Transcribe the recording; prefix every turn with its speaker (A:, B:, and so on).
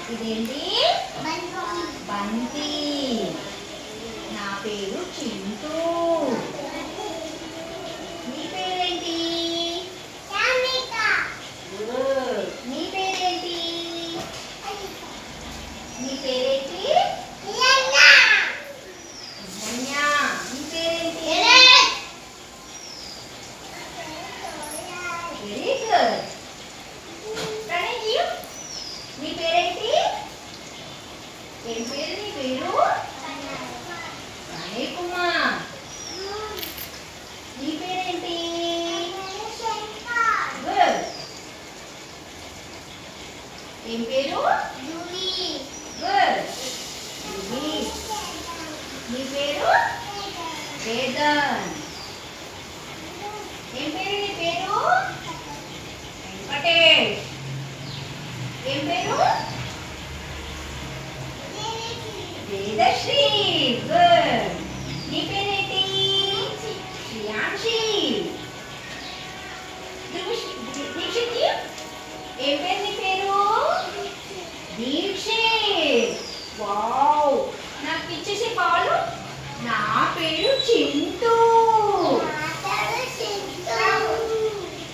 A: ఇదేంటి? బంతి. నా పేరు చింటూ. నీ పేరేంటి? గుడ్. నీ పేరేంటి? నీ పేరేంటి? ధన్య. నీ పేరేంటి? Very good. ప్రణయ్, నీ పేరేంటి? ఏం పేరు నీ పేరు? ప్రణయ్ కుమార్. నీ పేరేంటి? గుడ్. ఏం పేరు? గుడ్. నీ పేరు? వేదన్. ఏం పేరు నీ పేరు? వెంకటేష్. ఏం పేరు? వేదశ్రీ. గుడ్. నీ పేరేంటి? శ్రియాంశి. దీక్షిత్. ఏం పేరు నీ పేరు? దీక్షిత్. వావ్. నాకు ఇచ్చేసి పాలు. నా పేరు చిన్న.